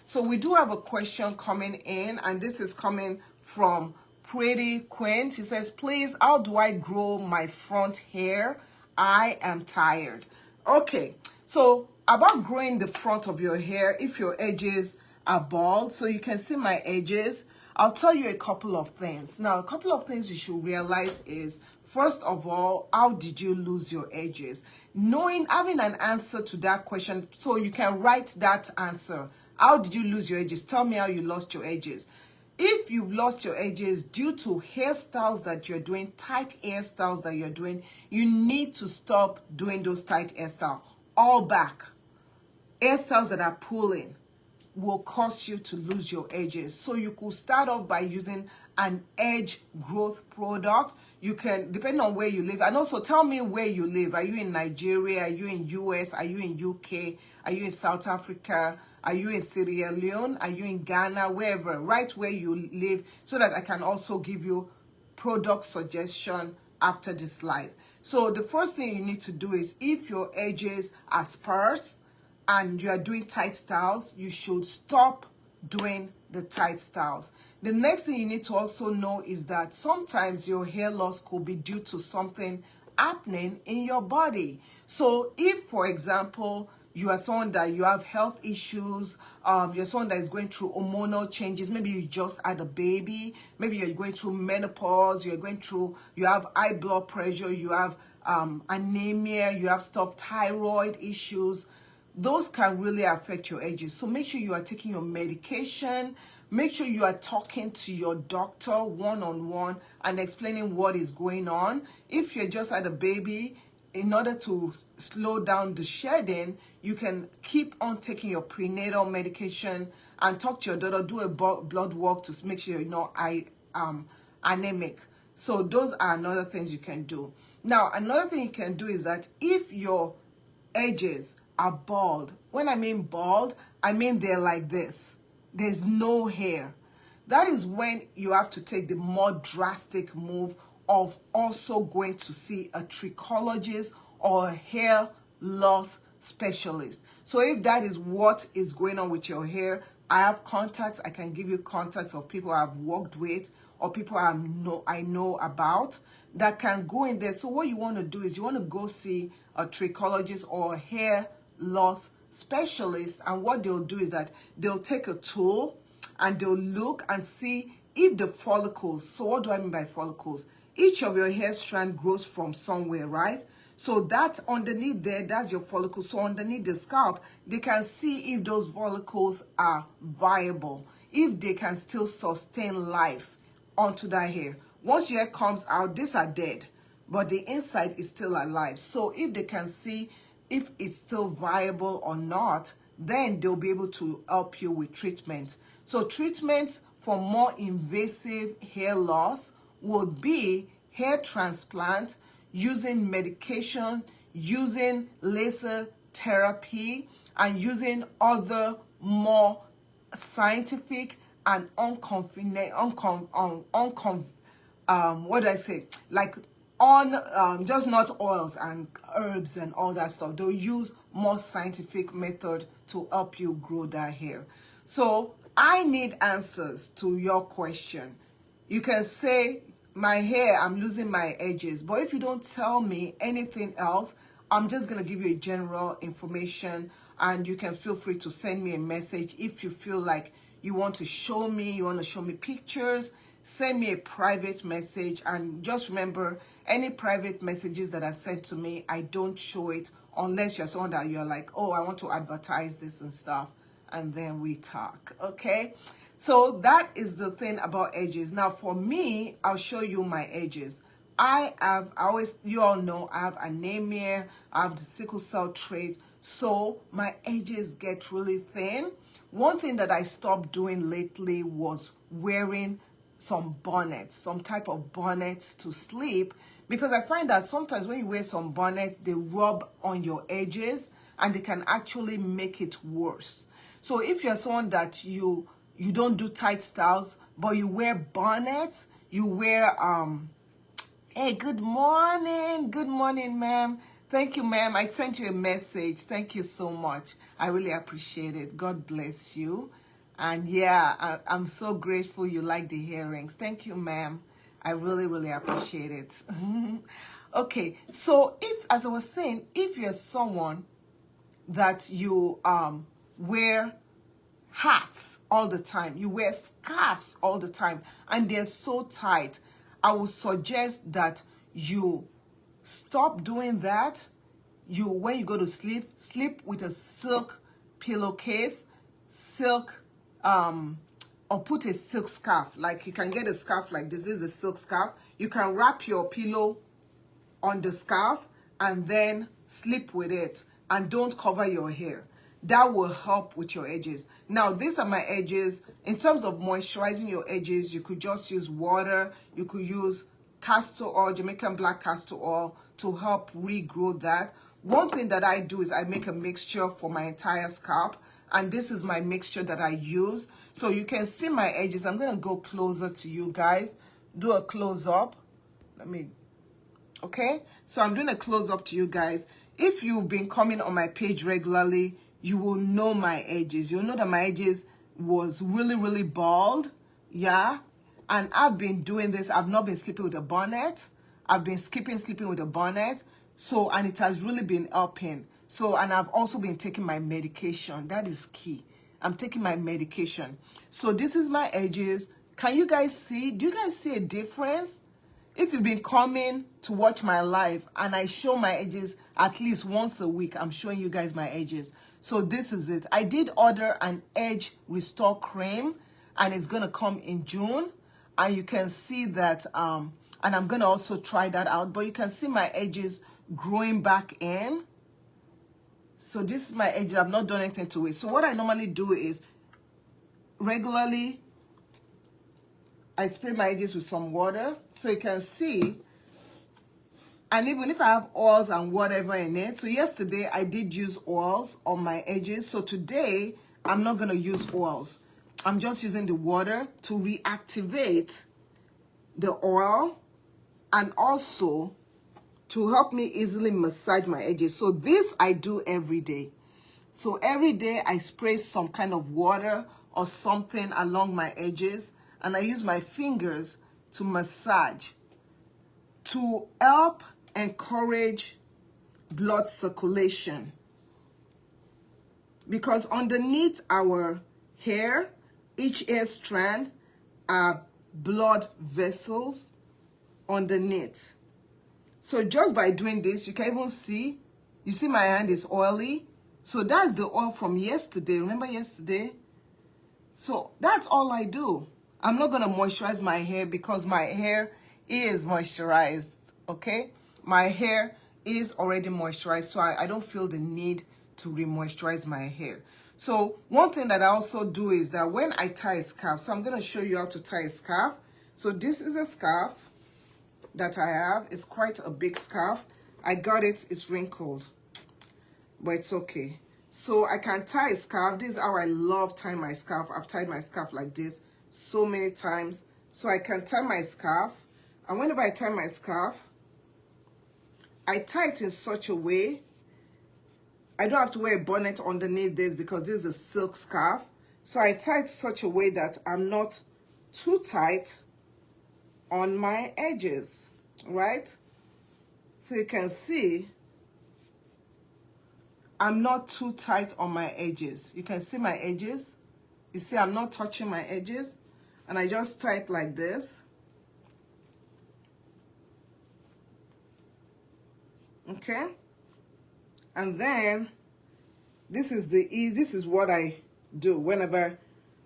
So we do have a question coming in, and this is coming from Pretty Quinn. She says, please, how do I grow my front hair? I am tired. Okay, so about growing the front of your hair, if your edges are bald, so you can see my edges, I'll tell you a couple of things. Now, a couple of things you should realize is, first of all, how did you lose your edges? Having an answer to that question, so you can write that answer. How did you lose your edges? Tell me how you lost your edges. If you've lost your edges due to hairstyles that you're doing, tight hairstyles that you're doing, you need to stop doing those tight hairstyles. All back. Hairstyles that are pulling will cause you to lose your edges. So you could start off by using an edge growth product. You can, depending on where you live, and also tell me where you live. Are you in Nigeria? Are you in US? Are you in UK? Are you in South Africa? Are you in Sierra Leone? Are you in Ghana? Wherever, right where you live, so that I can also give you product suggestion after this live. So the first thing you need to do is, if your edges are sparse and you are doing tight styles, you should stop doing the tight styles. The next thing you need to also know is that sometimes your hair loss could be due to something happening in your body. So if, for example, you are someone that you have health issues, you're someone that is going through hormonal changes, maybe you just had a baby, maybe you're going through menopause, you have high blood pressure, you have anemia, you have thyroid issues, those can really affect your edges. So make sure you are taking your medication. Make sure you are talking to your doctor one-on-one and explaining what is going on. If you're just had a baby, in order to slow down the shedding, you can keep on taking your prenatal medication and talk to your doctor, do a blood work to make sure you're not anemic. So those are another things you can do. Now, another thing you can do is that if your edges are bald, when I mean bald, I mean they're like this. There's no hair. That is when you have to take the more drastic move of also going to see a trichologist or a hair loss specialist. So if that is what is going on with your hair, I have contacts. I can give you contacts of people I've worked with or people I know about that can go in there. So what you want to do is you want to go see a trichologist or a hair loss specialist, and what they'll do is that they'll take a tool and they'll look and see if the follicles, so what do I mean by follicles? Each of your hair strand grows from somewhere, right? So that underneath there, that's your follicle. So underneath the scalp, they can see if those follicles are viable, if they can still sustain life onto that hair. Once your hair comes out, these are dead, but the inside is still alive. So if they can see if it's still viable or not, then they'll be able to help you with treatment. So treatments for more invasive hair loss would be hair transplant, using medication, using laser therapy, and using other more scientific and just not oils and herbs and all that stuff. They'll use more scientific method to help you grow that hair. So I need answers to your question. You can say, my hair, I'm losing my edges. But if you don't tell me anything else, I'm just going to give you a general information, and you can feel free to send me a message. If you feel like you want to show me pictures, send me a private message. And just remember, any private messages that are sent to me, I don't show it unless you're someone that you're like, oh, I want to advertise this and stuff, and then we talk, okay? So that is the thing about edges. Now for me, I'll show you my edges. You all know, I have anemia, I have the sickle cell trait, so my edges get really thin. One thing that I stopped doing lately was wearing some bonnets, some type of bonnets to sleep, because I find that sometimes when you wear some bonnets, they rub on your edges and they can actually make it worse. So if you're someone that you don't do tight styles, but you wear bonnets, you wear, hey, good morning, ma'am. Thank you, ma'am. I sent you a message. Thank you so much. I really appreciate it. God bless you. And yeah, I'm so grateful you like the earrings. Thank you, ma'am. I really, really appreciate it. Okay, so if, as I was saying, if you're someone that you wear hats all the time, you wear scarves all the time, and they're so tight, I would suggest that you stop doing that. You, when you go to sleep, sleep with a silk pillowcase, silk, or put a silk scarf. Like, you can get a scarf like this. This is a silk scarf. You can wrap your pillow on the scarf and then sleep with it, and don't cover your hair. That will help with your edges. Now, these are my edges. In terms of moisturizing your edges, you could just use water. You could use castor oil, Jamaican black castor oil, to help regrow that. One thing that I do is I make a mixture for my entire scalp, and this is my mixture that I use. So you can see my edges. I'm going to go closer to you guys. Do a close-up. Let me... Okay, so I'm doing a close-up to you guys. If you've been coming on my page regularly, you will know my edges. You'll know that my edges was really, really bald. Yeah, and I've been doing this. I've not been sleeping with a bonnet. I've been sleeping with a bonnet. So, and it has really been helping. So, and I've also been taking my medication. That is key. I'm taking my medication. So this is my edges. Can you guys see? Do you guys see a difference? If you've been coming to watch my live and I show my edges at least once a week, I'm showing you guys my edges. So this is it. I did order an edge restore cream, and it's going to come in June. And you can see that, and I'm going to also try that out. But you can see my edges growing back in. So this is my edges. I've not done anything to it. So what I normally do is regularly I spray my edges with some water so you can see. And even if I have oils and whatever in it. So yesterday I did use oils on my edges. So today I'm not going to use oils. I'm just using the water to reactivate the oil and also to help me easily massage my edges. So this I do every day. So every day I spray some kind of water or something along my edges, and I use my fingers to massage to help encourage blood circulation. Because underneath our hair, each hair strand are blood vessels underneath. So just by doing this, you can even see, you see my hand is oily. So that's the oil from yesterday. Remember yesterday? So that's all I do. I'm not going to moisturize my hair because my hair is moisturized, okay? My hair is already moisturized, so I don't feel the need to re-moisturize my hair. So one thing that I also do is that when I tie a scarf, so I'm going to show you how to tie a scarf. So this is a scarf that I have. It's quite a big scarf. I got it. It's wrinkled, but it's okay. So I can tie a scarf. This is how I love tying my scarf. I've tied my scarf like this so many times. So I can tie my scarf. And whenever I tie my scarf, I tie it in such a way. I don't have to wear a bonnet underneath this because this is a silk scarf. So I tie it such a way that I'm not too tight on my edges, right? So you can see I'm not too tight on my edges. You can see my edges. You see I'm not touching my edges. And I just tie it like this. Okay? And then this is what I do whenever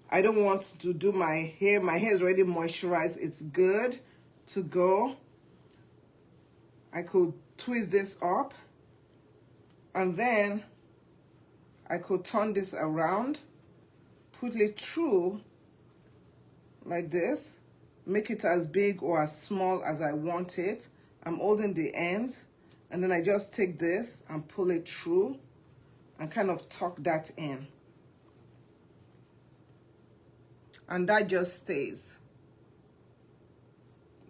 I don't want to do my hair. My hair is already moisturized. It's good to go. I could twist this up. And then I could turn this around, put it through like this, make it as big or as small as I want it. I'm holding the ends, and then I just take this and pull it through and kind of tuck that in. And that just stays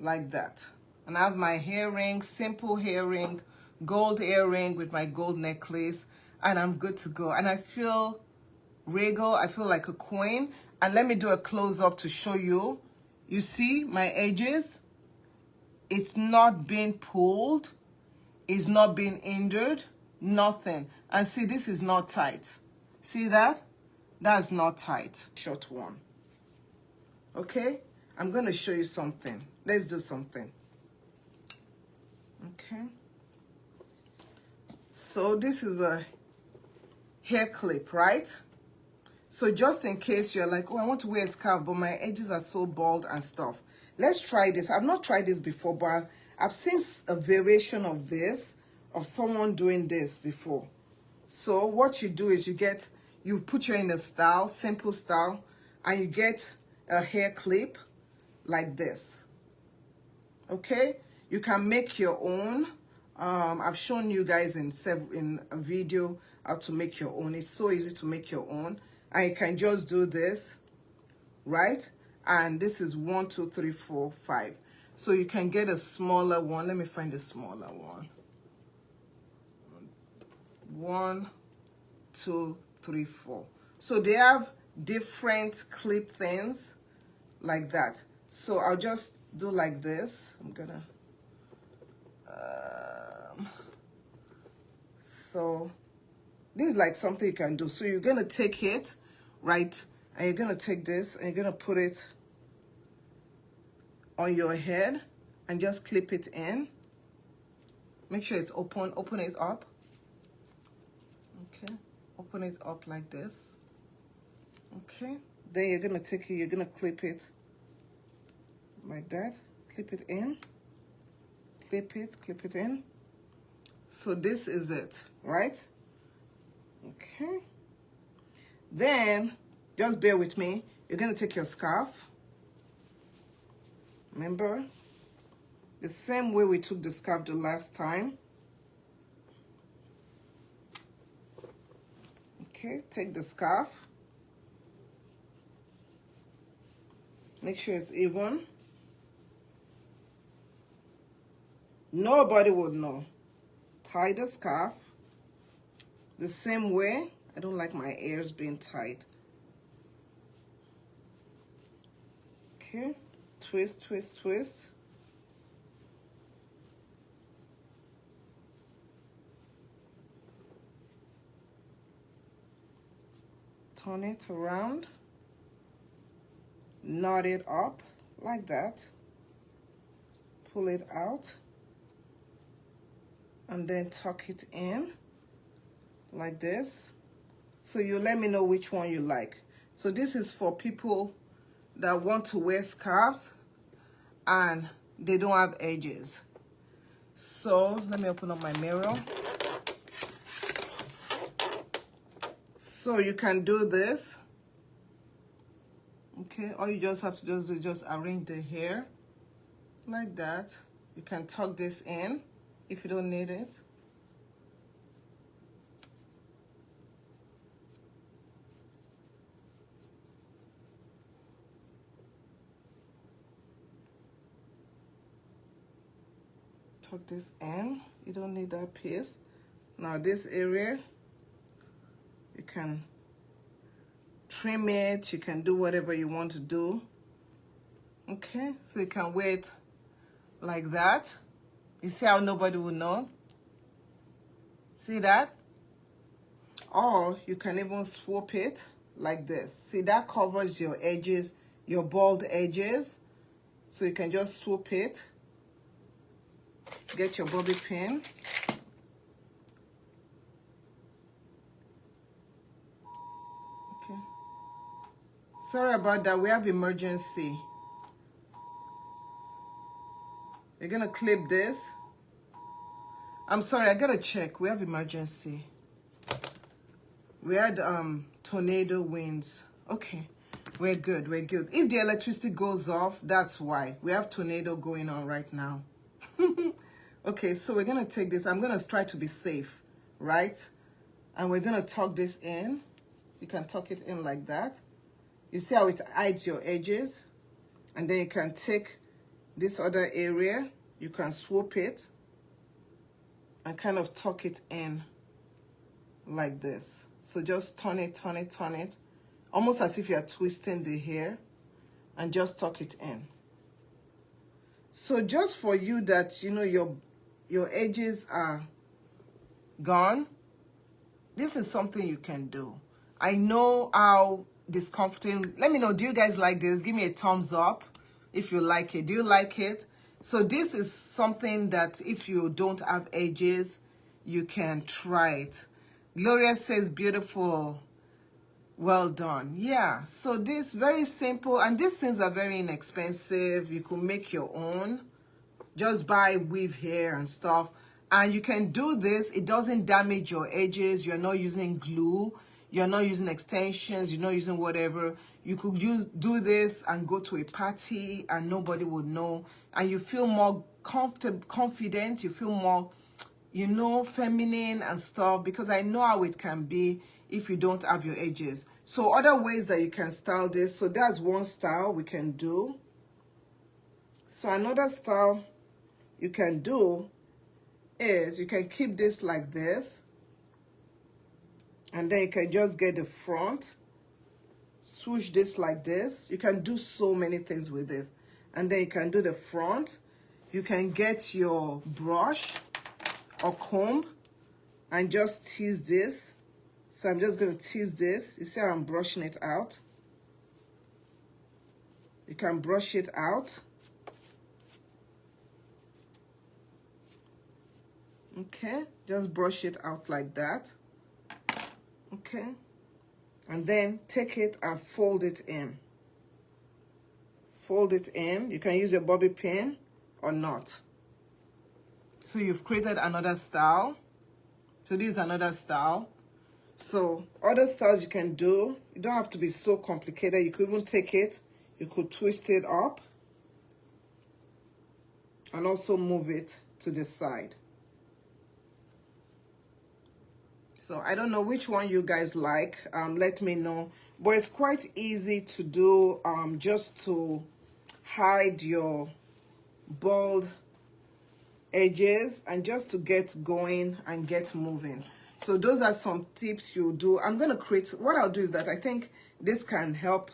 like that. And I have my earring, simple earring, gold earring with my gold necklace, and I'm good to go. And I feel regal. I feel like a queen. And let me do a close-up to show you. You see my edges? It's not being pulled. It's not being hindered. Nothing. And see, this is not tight. See that? That's not tight. Short one. Okay? I'm going to show you something. Let's do something. Okay. So this is a hair clip, right? So just in case you're like, oh, I want to wear a scarf, but my edges are so bald and stuff. Let's try this. I've not tried this before, but I've seen a variation of this, of someone doing this before. So what you do is you put your in a style, simple style, and you get a hair clip like this. Okay? You can make your own. I've shown you guys in a video how to make your own. It's so easy to make your own. And you can just do this, right? And this is 1, 2, 3, 4, 5. So you can get a smaller one. Let me find a smaller one. 1, 2, 3, 4. So they have different clip things like that. So I'll just do like this. I'm gonna so this is like something you can do. So you're gonna take it, right, and you're gonna take this and you're gonna put it on your head and just clip it in. Make sure it's open it up. Okay, open it up like this. Okay, then you're gonna take it, you're gonna clip it like that. Clip it in, clip it in. So this is it, right? Okay. Then, just bear with me. You're gonna take your scarf. Remember? The same way we took the scarf the last time. Okay, take the scarf. Make sure it's even. Nobody would know. Tie the scarf the same way. I don't like my ears being tied. Okay, twist, twist, twist. Turn it around. Knot it up like that. Pull it out. And then tuck it in like this. So you let me know which one you like. So this is for people that want to wear scarves and they don't have edges. So let me open up my mirror. So you can do this. Okay, all you just have to do is just arrange the hair like that. You can tuck this in if you don't need it. Tuck this in. You don't need that piece. Now this area, you can trim it. You can do whatever you want to do. Okay, so you can wear it like that. You see how nobody will know? See that? Or you can even swap it like this. See, that covers your edges, your bald edges. So you can just swoop it. Get your bobby pin. Okay. Sorry about that, we have emergency. You're gonna clip this. I'm sorry, I gotta check. We have emergency. We had tornado winds. Okay, we're good, we're good. If the electricity goes off, that's why. We have tornado going on right now. Okay, so we're gonna take this. I'm gonna try to be safe, right? And we're gonna tuck this in. You can tuck it in like that. You see how it hides your edges? And then you can take this other area, you can swoop it and kind of tuck it in like this. So just turn it, almost as if you're twisting the hair, and just tuck it in. So just for you that, you know, your edges are gone, this is something you can do. I know how discomforting. Let me know, do you guys like this? Give me a thumbs up if you like it. Do you like it? So this is something that if you don't have edges, you can try it. Gloria says beautiful. Well done. Yeah, so this very simple, and these things are very inexpensive. You could make your own. Just buy weave hair and stuff, and you can do this. It doesn't damage your edges. You're not using glue, you're not using extensions, you're not using whatever. You could do this and go to a party and nobody would know, and you feel more confident, you feel more, you know, feminine and stuff, because I know how it can be if you don't have your edges. So other ways that you can style this, so that's one style we can do. So another style you can do is you can keep this like this, and then you can just get the front, swoosh this like this. You can do so many things with this. And then you can do the front. You can get your brush or comb and just tease this. So I'm just going to tease this. You see how I'm brushing it out? You can brush it out. Okay, just brush it out like that. Okay, and then take it and fold it in. Fold it in. You can use a bobby pin or not. So you've created another style. So this is another style. So other styles you can do, you don't have to be so complicated. You could even take it, you could twist it up and also move it to the side. So I don't know which one you guys like. Let me know. But it's quite easy to do, just to hide your bald edges and just to get going and get moving. So those are some tips you do. I'm going to create, what I'll do is that I think this can help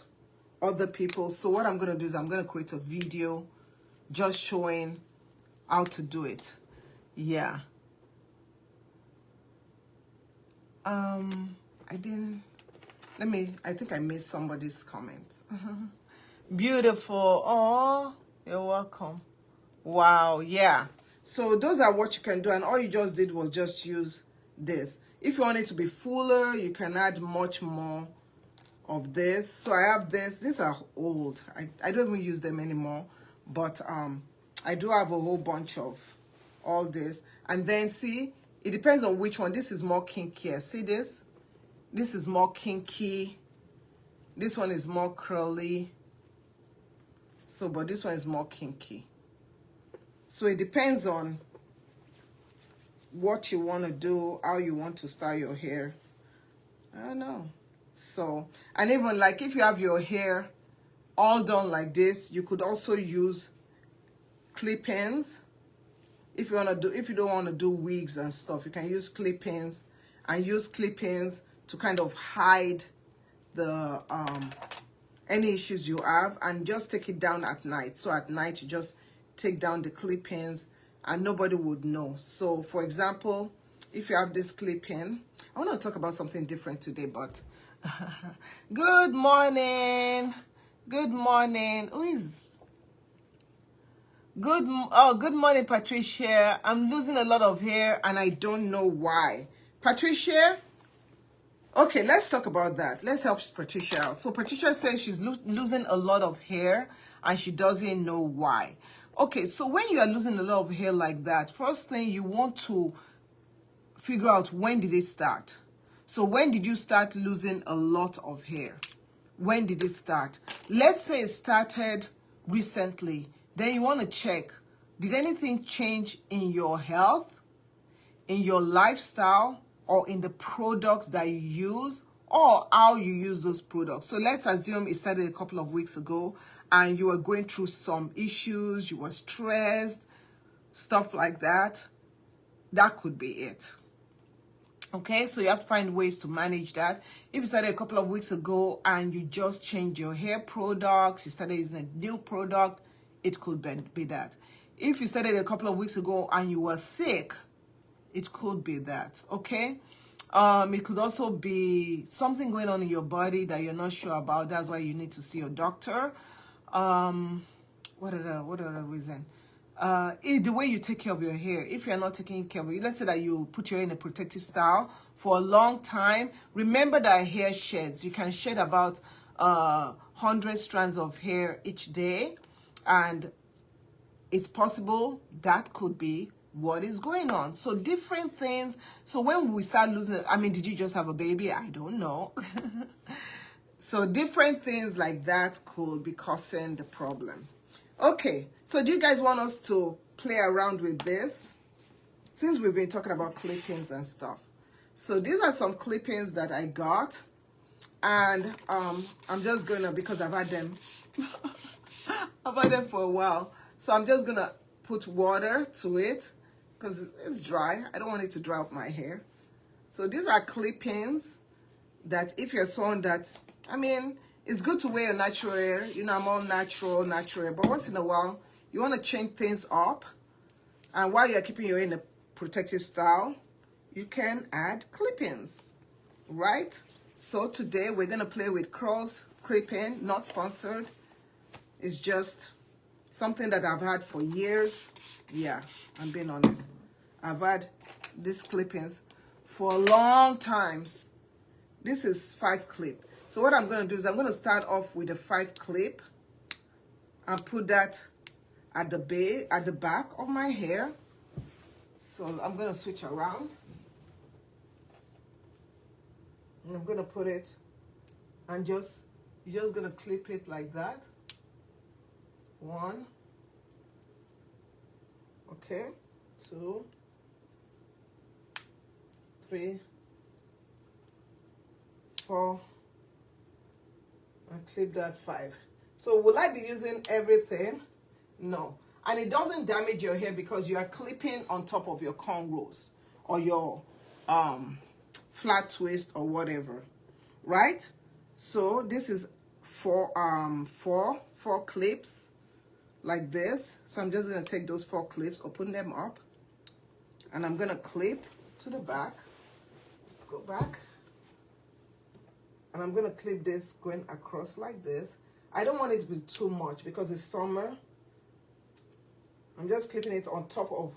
other people. So what I'm going to do is I'm going to create a video just showing how to do it. Yeah. I think I missed somebody's comment. Beautiful. Oh, you're welcome. Wow, yeah. So those are what you can do, and all you just did was just use this. If you want it to be fuller, you can add much more of this. So I have this. These are old. I don't even use them anymore, but I do have a whole bunch of all this. And then see, it depends on which one. This is more kinky. See this? This is more kinky. This one is more curly. So, but this one is more kinky. So it depends on what you want to do, how you want to style your hair. I don't know. So, and even like if you have your hair all done like this, you could also use clip-ins. If you don't want to do wigs and stuff, you can use clip-ins and use clip-ins to kind of hide the any issues you have, and just take it down at night. So at night you just take down the clip-ins and nobody would know. So for example, if you have this clip-in, I want to talk about something different today, but good morning. Good morning. Who is good? Oh, good morning, Patricia. I'm losing a lot of hair and I don't know why. Patricia, okay, let's talk about that. Let's help Patricia out. So Patricia says she's losing a lot of hair and she doesn't know why. Okay, so when you are losing a lot of hair like that, first thing you want to figure out, when did it start? So when did you start losing a lot of hair? When did it start? Let's say it started recently. Then you want to check, did anything change in your health, in your lifestyle, or in the products that you use, or how you use those products? So let's assume it started a couple of weeks ago and you were going through some issues, you were stressed, stuff like that. That could be it. Okay, so you have to find ways to manage that. If you started a couple of weeks ago and you just changed your hair products, you started using a new product, it could be that. If you started a couple of weeks ago and you were sick, it could be that. Okay, it could also be something going on in your body that you're not sure about. That's why you need to see your doctor. What other reason? The way you take care of your hair. If you're not taking care of it, let's say that you put your hair in a protective style for a long time. Remember that hair sheds. You can shed about 100 strands of hair each day, and it's possible that could be what is going on. So different things. So when we start losing, I mean, did you just have a baby? I don't know. So different things like that could be causing the problem. Okay, so do you guys want us to play around with this? Since we've been talking about clippings and stuff. So these are some clippings that I got. And I'm just gonna, because I've had them, I've had them for a while. So I'm just gonna put water to it because it's dry. I don't want it to dry up my hair. So these are clippings that if you're someone that, I mean, it's good to wear a natural hair. You know, I'm all natural, but once in a while, you want to change things up. And while you're keeping your hair in a protective style, you can add clippings, right? So today, we're going to play with curls clipping, not sponsored. It's just something that I've had for years. Yeah, I'm being honest. I've had these clippings for a long time. This is 5 clip. So what I'm going to do is I'm going to start off with a 5 clip and put that at the back of my hair. So I'm going to switch around. And I'm going to put it and you're just going to clip it like that. 1. Okay. 2. 3. 4. And clip that 5. So will I be using everything? No. And it doesn't damage your hair because you are clipping on top of your cornrows or your flat twist or whatever, right? So this is four clips like this. So I'm just going to take those 4 clips, open them up, and I'm going to clip to the back. Let's go back. And I'm going to clip this going across like this. I don't want it to be too much because it's summer. I'm just clipping it on top of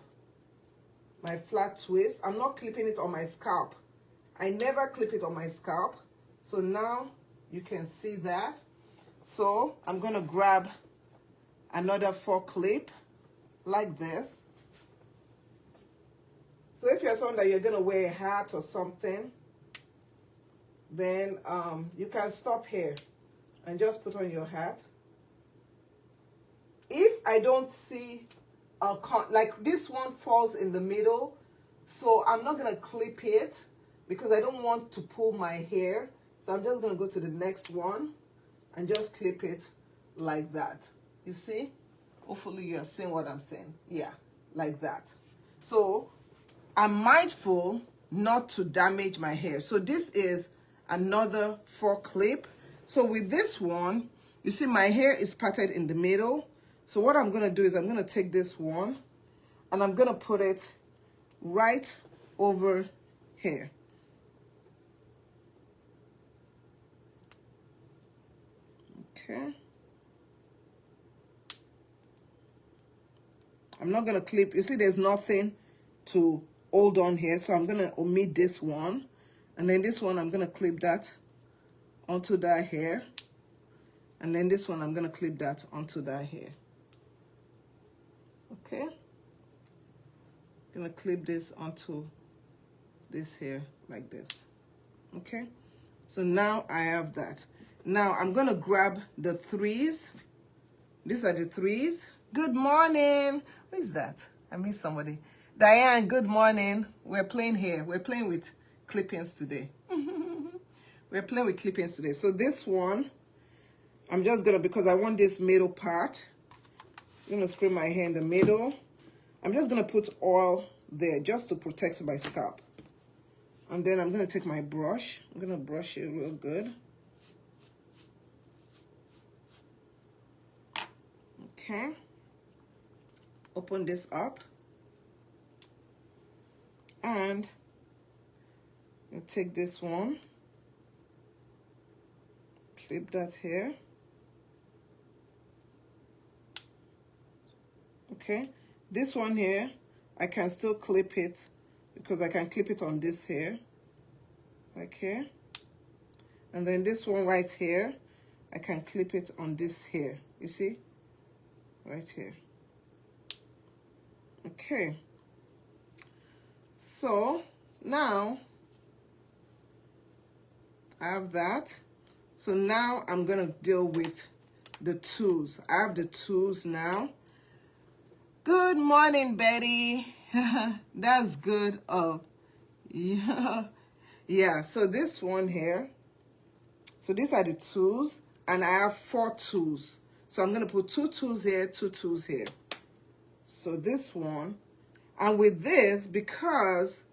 my flat twist. I'm not clipping it on my scalp. I never clip it on my scalp. So now you can see that. So I'm going to grab another 4 clip like this. So if you're someone that you're going to wear a hat or something, then you can stop here and just put on your hat. If I don't see like this one falls in the middle, so I'm not going to clip it because I don't want to pull my hair. So I'm just going to go to the next one and just clip it like that. You see? Hopefully you're seeing what I'm saying. Yeah, like that. So I'm mindful not to damage my hair. So this is another 4 clip. So with this one, you see my hair is parted in the middle. So what I'm going to do is I'm going to take this one and I'm going to put it right over here. Okay. I'm not going to clip. You see there's nothing to hold on here. So I'm going to omit this one. And then this one, I'm going to clip that onto that hair. And then this one, I'm going to clip that onto that hair. Okay. I'm going to clip this onto this hair like this. Okay. So now I have that. Now I'm going to grab the 3s. These are the 3s. Good morning. Who is that? I missed somebody. Diane, good morning. We're playing here. We're playing with clippings today. We're playing with clippings today. So this one, I'm just gonna, because I want this middle part, I'm gonna spray my hair in the middle. I'm just gonna put oil there just to protect my scalp. And then I'm going to take my brush. I'm going to brush it real good. Okay. Open this up. And I'll take this one. Clip that here. Okay. This one here, I can still clip it because I can clip it on this here. Like here. And then this one right here, I can clip it on this here. You see? Right here. Okay. So now I have that. So now I'm going to deal with the tools. I have the tools now. Good morning, Betty. That's good. Oh, yeah. Yeah, so this one here. So these are the tools, and I have 4 tools. So I'm going to put 2 tools here, 2 tools here. So this one, and with this, because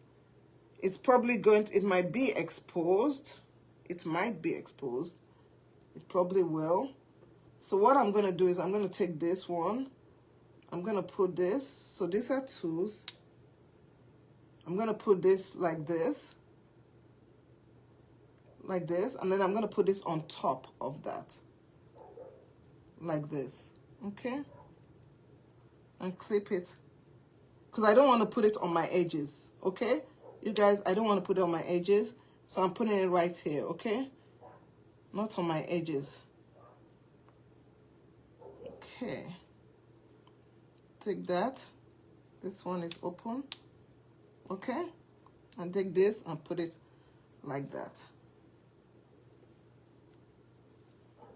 it's probably it might be exposed. It might be exposed. It probably will. So what I'm going to do is I'm going to take this one. I'm going to put this. So these are tools. I'm going to put this like this. Like this. And then I'm going to put this on top of that. Like this. Okay? And clip it. Because I don't want to put it on my edges. Okay? You guys, I don't want to put it on my edges. So I'm putting it right here. Okay? Not on my edges. Okay. Take that. This one is open. Okay? And take this and put it like that.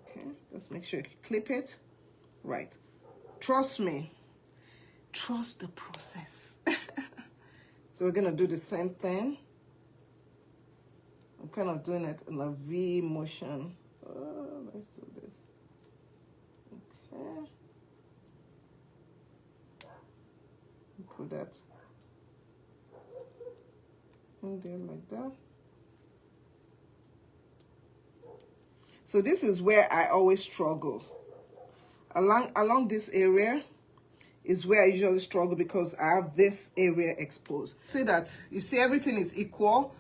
Okay, just make sure you clip it. Right. Trust me. Trust the process. So we're going to do the same thing. I'm kind of doing it in a V motion. Let's do this. Okay. Put that in there like that. So this is where I always struggle. Along this area is where I usually struggle because I have this area exposed. See that? You see everything is equal.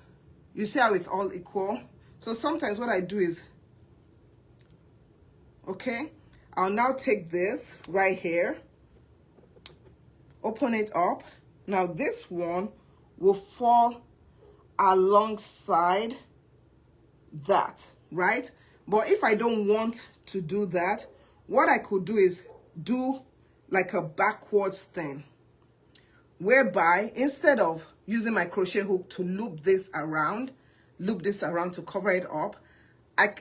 You see how it's all equal? So sometimes what I do is, okay, I'll now take this right here, open it up. Now this one will fall alongside that, right? But if I don't want to do that, what I could do is do like a backwards thing, whereby instead of using my crochet hook to loop this around to cover it up,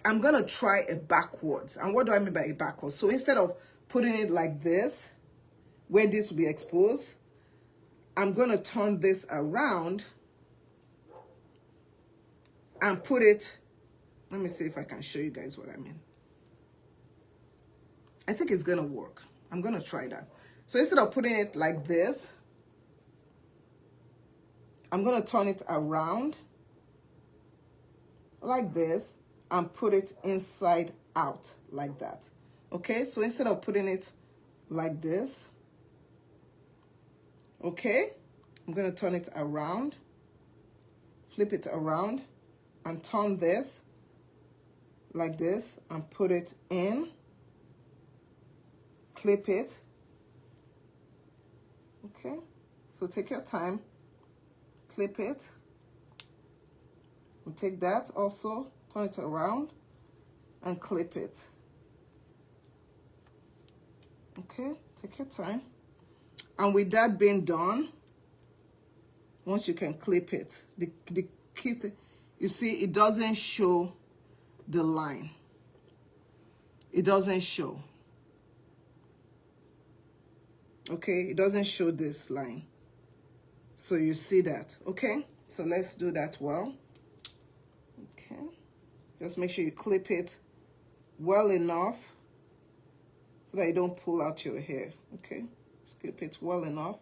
I'm gonna try a backwards. And what do I mean by a backwards? So instead of putting it like this, where this will be exposed, I'm gonna turn this around and put it, let me see if I can show you guys what I mean. I think it's gonna work. I'm gonna try that. So instead of putting it like this, I'm gonna turn it around like this and put it inside out like that. Okay, so instead of putting it like this, okay, I'm gonna turn it around, flip it around, and turn this like this and put it in, clip it. Okay, so take your time, clip it, and take that also, turn it around and clip it. Okay, take your time. And with that being done, once you can clip it, the key thing, you see it doesn't show the line. It doesn't show. Okay, it doesn't show this line. So you see that, okay? So let's do that well. Okay, just make sure you clip it well enough so that you don't pull out your hair, okay? Just clip it well enough,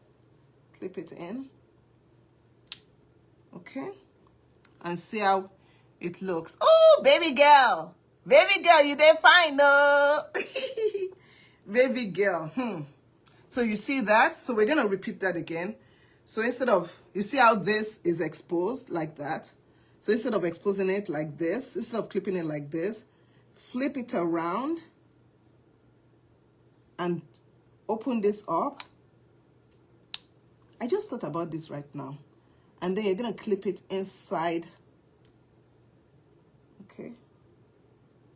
clip it in, okay? and see how it looks. Oh, baby girl, you did fine, no. Baby girl. So you see that? So we're going to repeat that again. So instead of, you see how this is exposed like that? So instead of exposing it like this, instead of clipping it like this, flip it around and open this up. I just thought about this right now. And then you're going to clip it inside. Okay.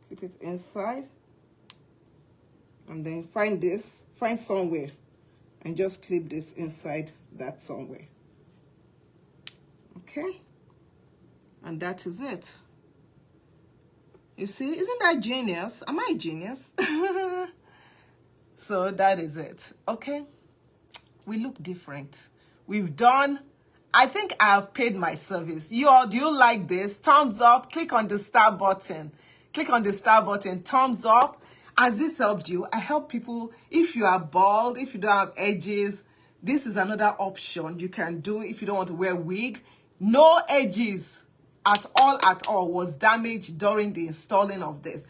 Clip it inside. And then find somewhere. And just clip this inside that somewhere. Okay. And that is it. You see, isn't that genius? Am I a genius? So that is it. Okay. We look different. We've done, I think I have paid my service. You all, do you like this? Thumbs up. Click on the star button. Click on the star button. Thumbs up. Has this helped you? I help people. If you are bald, if you don't have edges, this is another option you can do if you don't want to wear wig. No edges at all was damaged during the installing of this.